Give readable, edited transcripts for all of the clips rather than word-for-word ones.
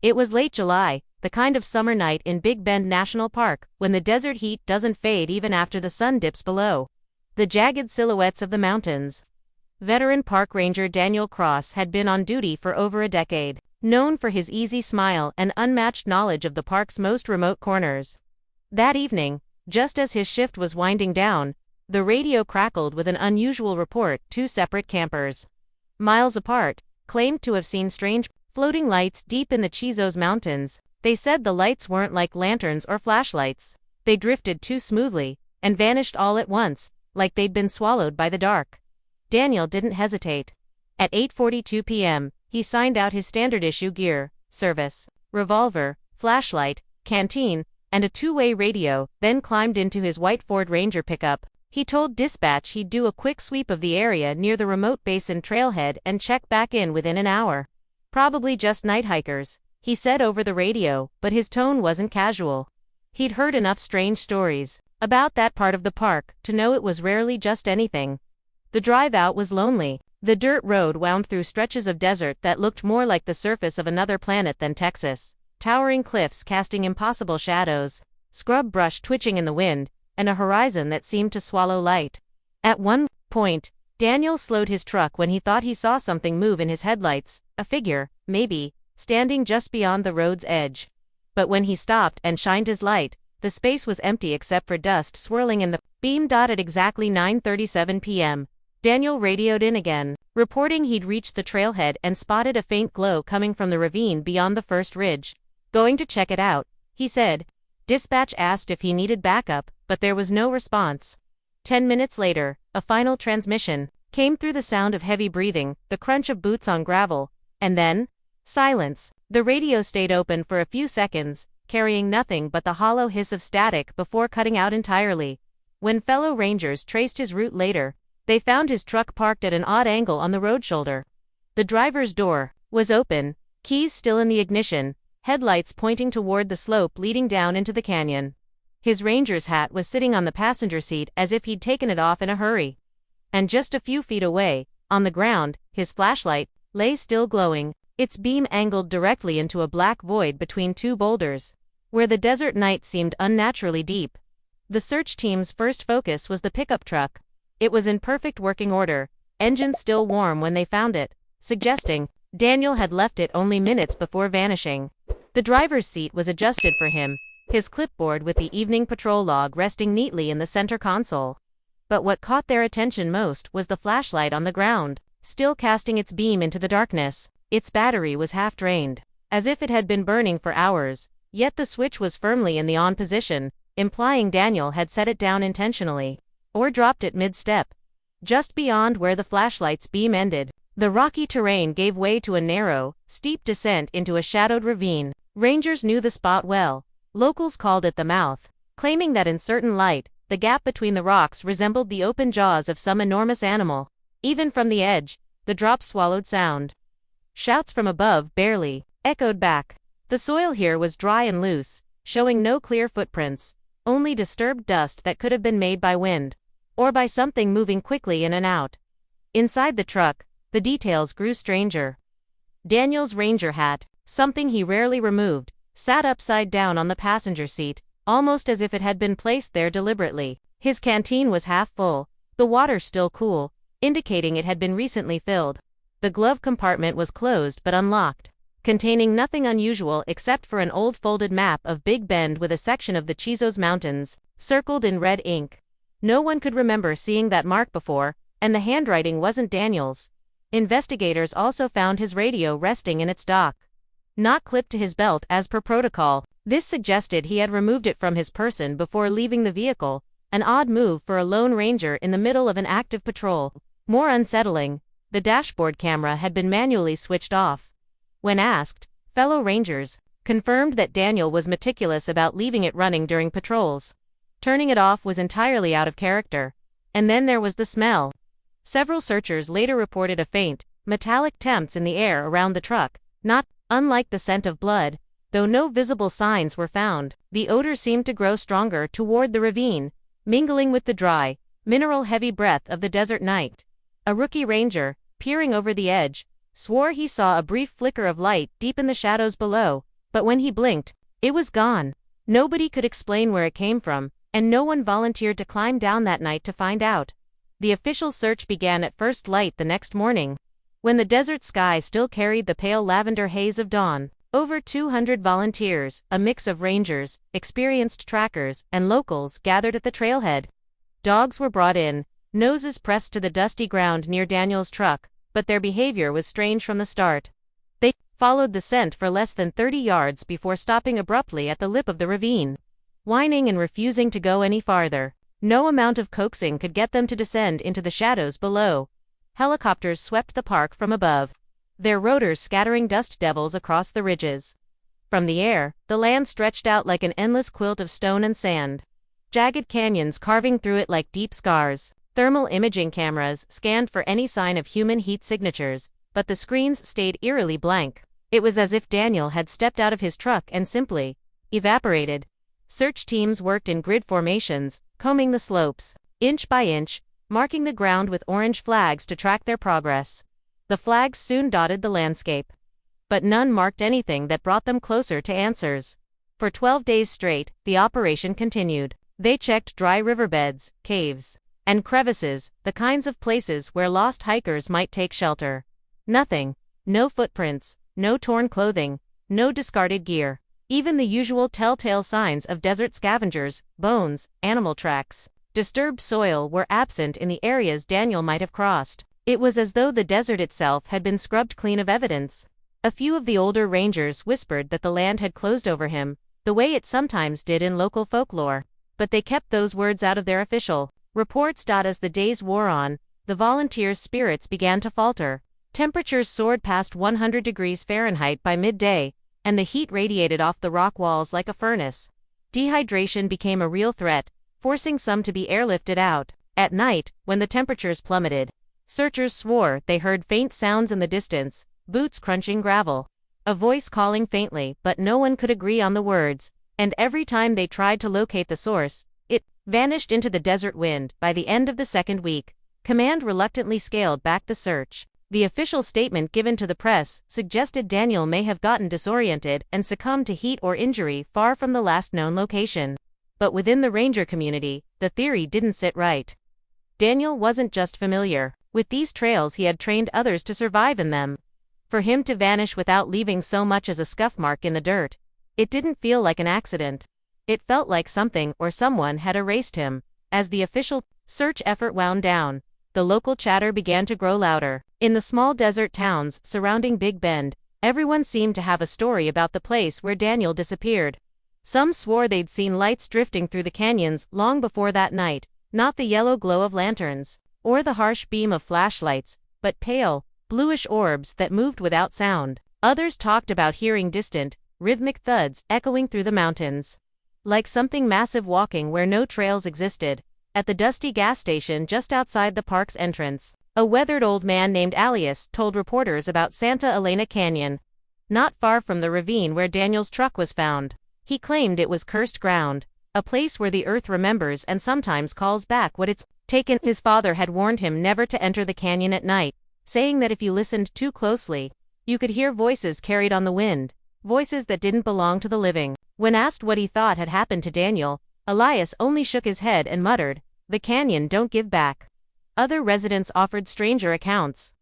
It was late July, the kind of summer night in Big Bend National Park, when the desert heat doesn't fade even after the sun dips below the jagged silhouettes of the mountains. Veteran park ranger Daniel Cross had been on duty for over a decade, known for his easy smile and unmatched knowledge of the park's most remote corners. That evening, just as his shift was winding down, the radio crackled with an unusual report. Two separate campers, miles apart, claimed to have seen strange, floating lights deep in the Chizos Mountains. They said the lights weren't like lanterns or flashlights. They drifted too smoothly, and vanished all at once, like they'd been swallowed by the dark. Daniel didn't hesitate. At 8:42 p.m., he signed out his standard-issue gear, service, revolver, flashlight, canteen, and a two-way radio, then climbed into his white Ford Ranger pickup. He told dispatch he'd do a quick sweep of the area near the remote basin trailhead and check back in within an hour. Probably just night hikers, he said over the radio, but his tone wasn't casual. He'd heard enough strange stories about that part of the park to know it was rarely just anything. The drive out was lonely. The dirt road wound through stretches of desert that looked more like the surface of another planet than Texas. Towering cliffs casting impossible shadows, scrub brush twitching in the wind, and a horizon that seemed to swallow light. At one point, Daniel slowed his truck when he thought he saw something move in his headlights, a figure, maybe, standing just beyond the road's edge. But when he stopped and shined his light, the space was empty except for dust swirling in the beam. At exactly 9:37 p.m., Daniel radioed in again, reporting he'd reached the trailhead and spotted a faint glow coming from the ravine beyond the first ridge. Going to check it out, he said. Dispatch asked if he needed backup, but there was no response. 10 minutes later, a final transmission came through. The sound of heavy breathing, the crunch of boots on gravel, and then silence. The radio stayed open for a few seconds, carrying nothing but the hollow hiss of static before cutting out entirely. When fellow rangers traced his route later, they found his truck parked at an odd angle on the road shoulder. The driver's door was open, keys still in the ignition, headlights pointing toward the slope leading down into the canyon. His ranger's hat was sitting on the passenger seat as if he'd taken it off in a hurry. And just a few feet away, on the ground, his flashlight lay still glowing, its beam angled directly into a black void between two boulders, where the desert night seemed unnaturally deep. The search team's first focus was the pickup truck. It was in perfect working order, engine still warm when they found it, suggesting Daniel had left it only minutes before vanishing. The driver's seat was adjusted for him, his clipboard with the evening patrol log resting neatly in the center console. But what caught their attention most was the flashlight on the ground, still casting its beam into the darkness. Its battery was half drained, as if it had been burning for hours, yet the switch was firmly in the on position, implying Daniel had set it down intentionally, or dropped it mid-step. Just beyond where the flashlight's beam ended, the rocky terrain gave way to a narrow, steep descent into a shadowed ravine. Rangers knew the spot well. Locals called it the mouth, claiming that in certain light, the gap between the rocks resembled the open jaws of some enormous animal. Even from the edge, the drop swallowed sound. Shouts from above barely echoed back. The soil here was dry and loose, showing no clear footprints, only disturbed dust that could have been made by wind, or by something moving quickly in and out. Inside the truck, the details grew stranger. Daniel's ranger hat, something he rarely removed, sat upside down on the passenger seat, almost as if it had been placed there deliberately. His canteen was half full, the water still cool, indicating it had been recently filled. The glove compartment was closed but unlocked, containing nothing unusual except for an old folded map of Big Bend with a section of the Chizos Mountains, circled in red ink. No one could remember seeing that mark before, and the handwriting wasn't Daniel's. Investigators also found his radio resting in its dock, not clipped to his belt as per protocol. This suggested he had removed it from his person before leaving the vehicle, an odd move for a lone ranger in the middle of an active patrol. More unsettling, the dashboard camera had been manually switched off. When asked, fellow rangers confirmed that Daniel was meticulous about leaving it running during patrols. Turning it off was entirely out of character. And then there was the smell. Several searchers later reported a faint, metallic temps in the air around the truck, not unlike the scent of blood, though no visible signs were found. The odor seemed to grow stronger toward the ravine, mingling with the dry, mineral-heavy breath of the desert night. A rookie ranger, peering over the edge, swore he saw a brief flicker of light deep in the shadows below, But when he blinked, it was gone. Nobody could explain where it came from, and no one volunteered to climb down that night to find out. The official search began at first light the next morning. When the desert sky still carried the pale lavender haze of dawn, over 200 volunteers, a mix of rangers, experienced trackers, and locals, gathered at the trailhead. Dogs were brought in, noses pressed to the dusty ground near Daniel's truck, but their behavior was strange from the start. They followed the scent for less than 30 yards before stopping abruptly at the lip of the ravine, whining and refusing to go any farther. No amount of coaxing could get them to descend into the shadows below. Helicopters swept the park from above, their rotors scattering dust devils across the ridges. From the air, the land stretched out like an endless quilt of stone and sand, jagged canyons carving through it like deep scars. Thermal imaging cameras scanned for any sign of human heat signatures, but the screens stayed eerily blank. It was as if Daniel had stepped out of his truck and simply evaporated. Search teams worked in grid formations, combing the slopes, inch by inch, marking the ground with orange flags to track their progress. The flags soon dotted the landscape, but none marked anything that brought them closer to answers. For 12 days straight, the operation continued. They checked dry riverbeds, caves, and crevices, the kinds of places where lost hikers might take shelter. Nothing. No footprints, no torn clothing, no discarded gear. Even the usual telltale signs of desert scavengers, bones, animal tracks, disturbed soil were absent in the areas Daniel might have crossed. It was as though the desert itself had been scrubbed clean of evidence. A few of the older rangers whispered that the land had closed over him, the way it sometimes did in local folklore. But they kept those words out of their official reports. As the days wore on, the volunteers' spirits began to falter. Temperatures soared past 100 degrees Fahrenheit by midday, and the heat radiated off the rock walls like a furnace. Dehydration became a real threat, forcing some to be airlifted out. At night, when the temperatures plummeted, searchers swore they heard faint sounds in the distance, boots crunching gravel, a voice calling faintly, but no one could agree on the words, and every time they tried to locate the source, it vanished into the desert wind. By the end of the second week, command reluctantly scaled back the search. The official statement given to the press suggested Daniel may have gotten disoriented and succumbed to heat or injury far from the last known location. But within the ranger community, the theory didn't sit right. Daniel wasn't just familiar with these trails, he had trained others to survive in them. For him to vanish without leaving so much as a scuff mark in the dirt, it didn't feel like an accident. It felt like something or someone had erased him. As the official search effort wound down, the local chatter began to grow louder. In the small desert towns surrounding Big Bend, everyone seemed to have a story about the place where Daniel disappeared. Some swore they'd seen lights drifting through the canyons long before that night, not the yellow glow of lanterns, or the harsh beam of flashlights, but pale, bluish orbs that moved without sound. Others talked about hearing distant, rhythmic thuds echoing through the mountains, like something massive walking where no trails existed. At the dusty gas station just outside the park's entrance, a weathered old man named Alias told reporters about Santa Elena Canyon, not far from the ravine where Daniel's truck was found. He claimed it was cursed ground, a place where the earth remembers and sometimes calls back what it's taken. His father had warned him never to enter the canyon at night, saying that if you listened too closely, you could hear voices carried on the wind, voices that didn't belong to the living. When asked what he thought had happened to Daniel, Elias only shook his head and muttered, "The canyon don't give back." Other residents offered stranger accounts.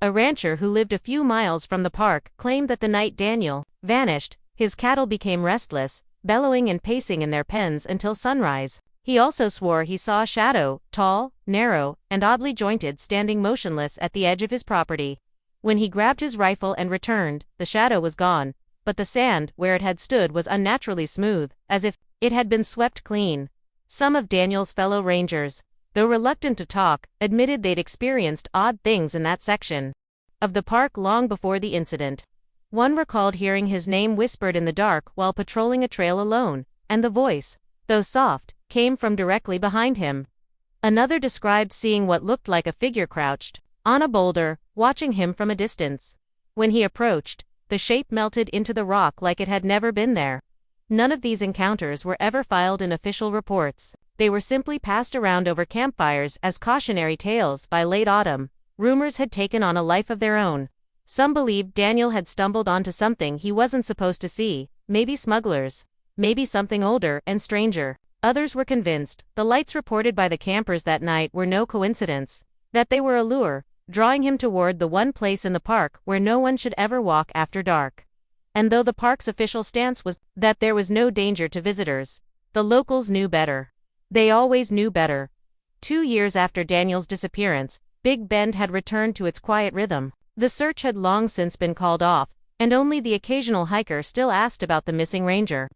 A rancher who lived a few miles from the park claimed that the night Daniel vanished, his cattle became restless, bellowing and pacing in their pens until sunrise. He also swore he saw a shadow, tall, narrow, and oddly jointed, standing motionless at the edge of his property. When he grabbed his rifle and returned, the shadow was gone, but the sand where it had stood was unnaturally smooth, as if it had been swept clean. Some of Daniel's fellow rangers, though reluctant to talk, admitted they'd experienced odd things in that section of the park long before the incident. One recalled hearing his name whispered in the dark while patrolling a trail alone, and the voice, though soft, came from directly behind him. Another described seeing what looked like a figure crouched on a boulder, watching him from a distance. When he approached, the shape melted into the rock like it had never been there. None of these encounters were ever filed in official reports. They were simply passed around over campfires as cautionary tales. By late autumn, rumors had taken on a life of their own. Some believed Daniel had stumbled onto something he wasn't supposed to see, maybe smugglers. Maybe something older and stranger. Others were convinced the lights reported by the campers that night were no coincidence, that they were a lure, drawing him toward the one place in the park where no one should ever walk after dark. And though the park's official stance was that there was no danger to visitors, the locals knew better. They always knew better. 2 years after Daniel's disappearance, Big Bend had returned to its quiet rhythm. The search had long since been called off, and only the occasional hiker still asked about the missing ranger.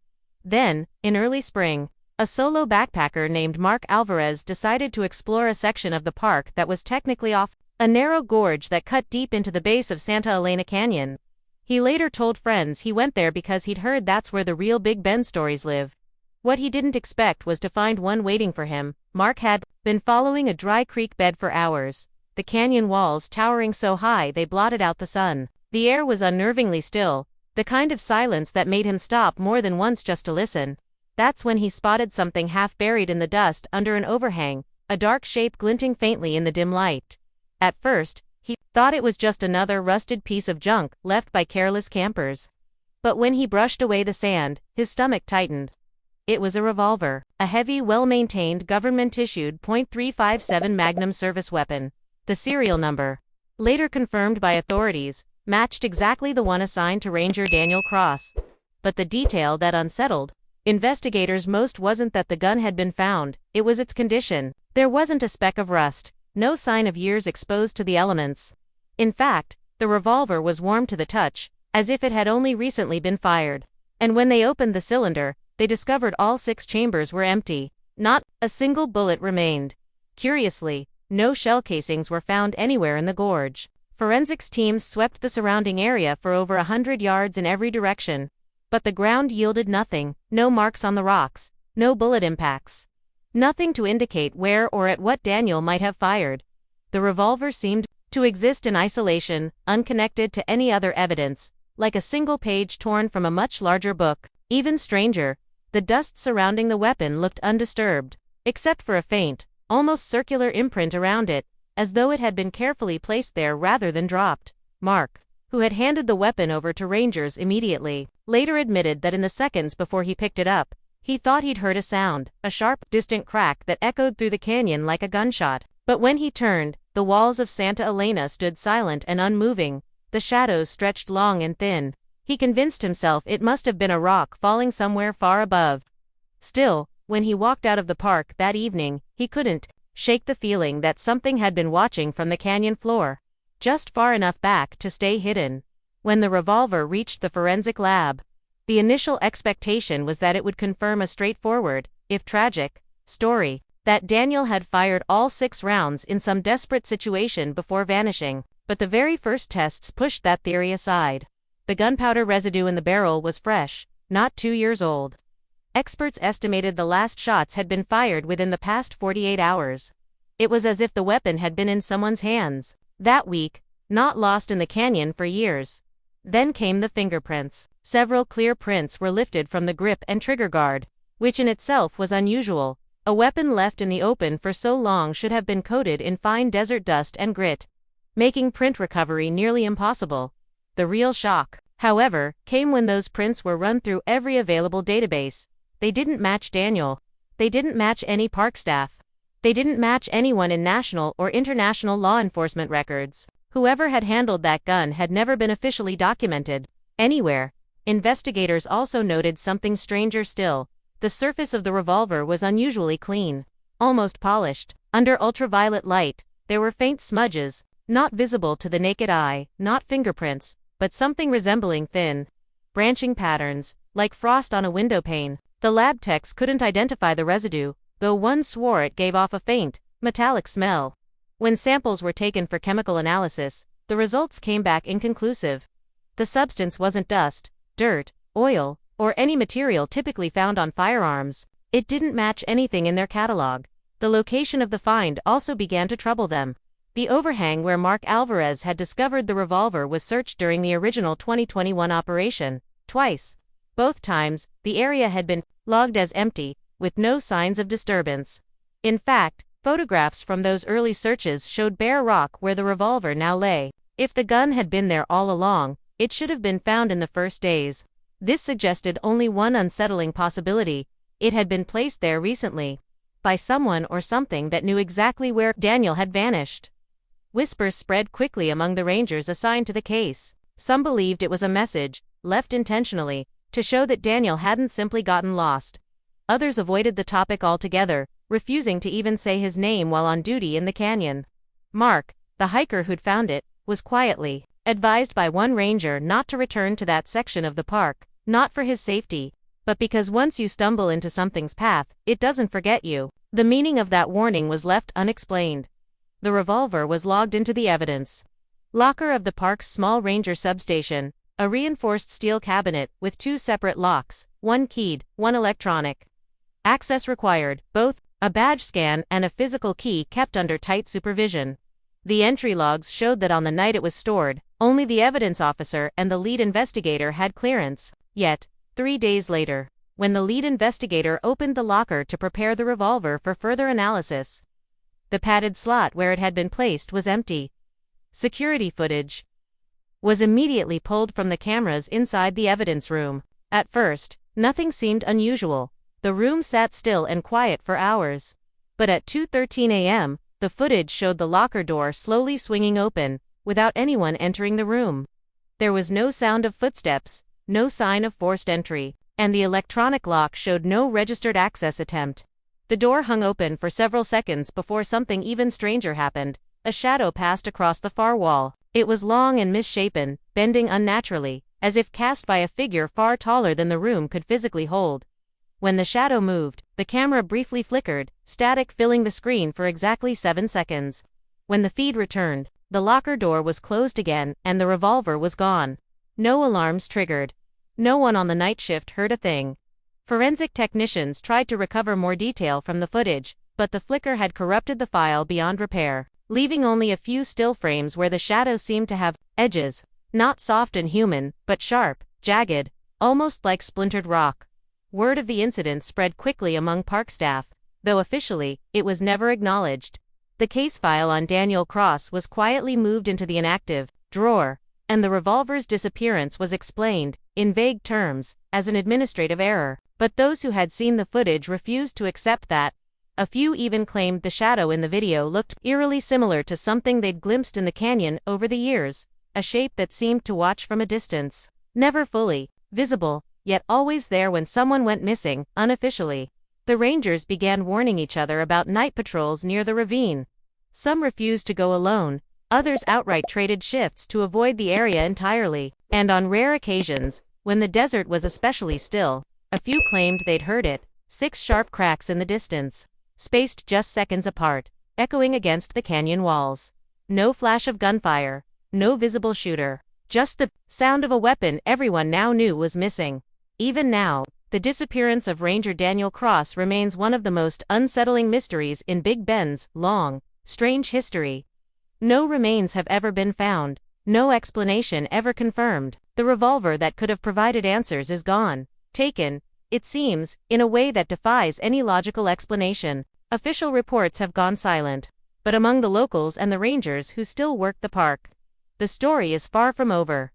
Then, in early spring, a solo backpacker named Mark Alvarez decided to explore a section of the park that was technically off, a narrow gorge that cut deep into the base of Santa Elena Canyon. He later told friends he went there because he'd heard that's where the real Big Bend stories live. What he didn't expect was to find one waiting for him. Mark had been following a dry creek bed for hours, the canyon walls towering so high they blotted out the sun. The air was unnervingly still, the kind of silence that made him stop more than once just to listen. That's when he spotted something half buried in the dust under an overhang, a dark shape glinting faintly in the dim light. At first, he thought it was just another rusted piece of junk left by careless campers. But when he brushed away the sand, his stomach tightened. It was a revolver, a heavy, well-maintained, government-issued .357 Magnum service weapon. The serial number, later confirmed by authorities, matched exactly the one assigned to Ranger Daniel Cross. But the detail that unsettled investigators most wasn't that the gun had been found, it was its condition. There wasn't a speck of rust, no sign of years exposed to the elements. In fact, the revolver was warm to the touch, as if it had only recently been fired. And when they opened the cylinder, they discovered all 6 chambers were empty. Not a single bullet remained. Curiously, no shell casings were found anywhere in the gorge. Forensics teams swept the surrounding area for over 100 yards in every direction. But the ground yielded nothing, no marks on the rocks, no bullet impacts. Nothing to indicate where or at what Daniel might have fired. The revolver seemed to exist in isolation, unconnected to any other evidence, like a single page torn from a much larger book. Even stranger, the dust surrounding the weapon looked undisturbed, except for a faint, almost circular imprint around it, as though it had been carefully placed there rather than dropped. Mark, who had handed the weapon over to rangers immediately, later admitted that in the seconds before he picked it up, he thought he'd heard a sound, a sharp, distant crack that echoed through the canyon like a gunshot. But when he turned, the walls of Santa Elena stood silent and unmoving, the shadows stretched long and thin. He convinced himself it must have been a rock falling somewhere far above. Still, when he walked out of the park that evening, he couldn't shake the feeling that something had been watching from the canyon floor, just far enough back to stay hidden. When the revolver reached the forensic lab, the initial expectation was that it would confirm a straightforward, if tragic, story, that Daniel had fired all 6 rounds in some desperate situation before vanishing. But the very first tests pushed that theory aside. The gunpowder residue in the barrel was fresh, not 2 years old. Experts estimated the last shots had been fired within the past 48 hours. It was as if the weapon had been in someone's hands that week, not lost in the canyon for years. Then came the fingerprints. Several clear prints were lifted from the grip and trigger guard, which in itself was unusual. A weapon left in the open for so long should have been coated in fine desert dust and grit, making print recovery nearly impossible. The real shock, however, came when those prints were run through every available database. They didn't match Daniel. They didn't match any park staff. They didn't match anyone in national or international law enforcement records. Whoever had handled that gun had never been officially documented anywhere. Investigators also noted something stranger still. The surface of the revolver was unusually clean, almost polished. Under ultraviolet light, there were faint smudges, not visible to the naked eye, not fingerprints, but something resembling thin, branching patterns, like frost on a window pane. The lab techs couldn't identify the residue, though one swore it gave off a faint, metallic smell. When samples were taken for chemical analysis, the results came back inconclusive. The substance wasn't dust, dirt, oil, or any material typically found on firearms. It didn't match anything in their catalog. The location of the find also began to trouble them. The overhang where Mark Alvarez had discovered the revolver was searched during the original 2021 operation, twice. Both times, the area had been logged as empty, with no signs of disturbance. In fact, photographs from those early searches showed bare rock where the revolver now lay. If the gun had been there all along, it should have been found in the first days. This suggested only one unsettling possibility: it had been placed there recently by someone or something that knew exactly where Daniel had vanished. Whispers spread quickly among the rangers assigned to the case. Some believed it was a message, left intentionally, to show that Daniel hadn't simply gotten lost. Others avoided the topic altogether, refusing to even say his name while on duty in the canyon. Mark, the hiker who'd found it, was quietly advised by one ranger not to return to that section of the park, not for his safety, but because once you stumble into something's path, it doesn't forget you. The meaning of that warning was left unexplained. The revolver was logged into the evidence locker of the park's small ranger substation, a reinforced steel cabinet with 2 separate locks, one keyed, one electronic. Access required, both a badge scan and a physical key kept under tight supervision. The entry logs showed that on the night it was stored, only the evidence officer and the lead investigator had clearance. Yet, 3 days later, when the lead investigator opened the locker to prepare the revolver for further analysis, the padded slot where it had been placed was empty. Security footage was immediately pulled from the cameras inside the evidence room. At first, nothing seemed unusual. The room sat still and quiet for hours. But at 2:13 a.m., the footage showed the locker door slowly swinging open, without anyone entering the room. There was no sound of footsteps, no sign of forced entry, and the electronic lock showed no registered access attempt. The door hung open for several seconds before something even stranger happened. A shadow passed across the far wall. It was long and misshapen, bending unnaturally, as if cast by a figure far taller than the room could physically hold. When the shadow moved, the camera briefly flickered, static filling the screen for exactly 7 seconds. When the feed returned, the locker door was closed again and the revolver was gone. No alarms triggered. No one on the night shift heard a thing. Forensic technicians tried to recover more detail from the footage, but the flicker had corrupted the file beyond repair, leaving only a few still frames where the shadow seemed to have edges, not soft and human, but sharp, jagged, almost like splintered rock. Word of the incident spread quickly among park staff, though officially, it was never acknowledged. The case file on Daniel Cross was quietly moved into the inactive drawer, and the revolver's disappearance was explained, in vague terms, as an administrative error. But those who had seen the footage refused to accept that. A few even claimed the shadow in the video looked eerily similar to something they'd glimpsed in the canyon over the years, a shape that seemed to watch from a distance. Never fully visible, yet always there when someone went missing, unofficially. The rangers began warning each other about night patrols near the ravine. Some refused to go alone, others outright traded shifts to avoid the area entirely. And on rare occasions, when the desert was especially still, a few claimed they'd heard it, 6 sharp cracks in the distance, spaced just seconds apart, echoing against the canyon walls. No flash of gunfire, no visible shooter, just the sound of a weapon everyone now knew was missing. Even now, the disappearance of Ranger Daniel Cross remains one of the most unsettling mysteries in Big Bend's long, strange history. No remains have ever been found, no explanation ever confirmed. The revolver that could have provided answers is gone, taken, it seems, in a way that defies any logical explanation. Official reports have gone silent, but among the locals and the rangers who still work the park, the story is far from over.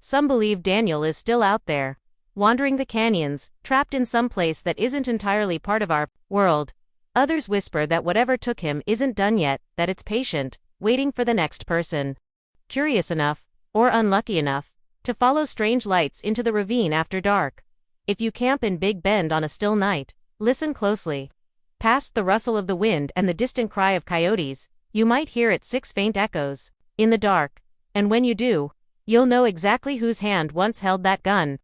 Some believe Daniel is still out there, wandering the canyons, trapped in some place that isn't entirely part of our world. Others whisper that whatever took him isn't done yet, that it's patient, waiting for the next person curious enough, or unlucky enough, to follow strange lights into the ravine after dark. If you camp in Big Bend on a still night, listen closely. Past the rustle of the wind and the distant cry of coyotes, you might hear its 6 faint echoes, in the dark, and when you do, you'll know exactly whose hand once held that gun.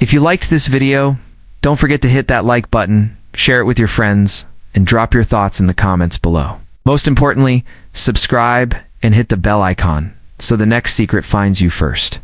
If you liked this video, don't forget to hit that like button, share it with your friends, and drop your thoughts in the comments below. Most importantly, subscribe and hit the bell icon so the next secret finds you first.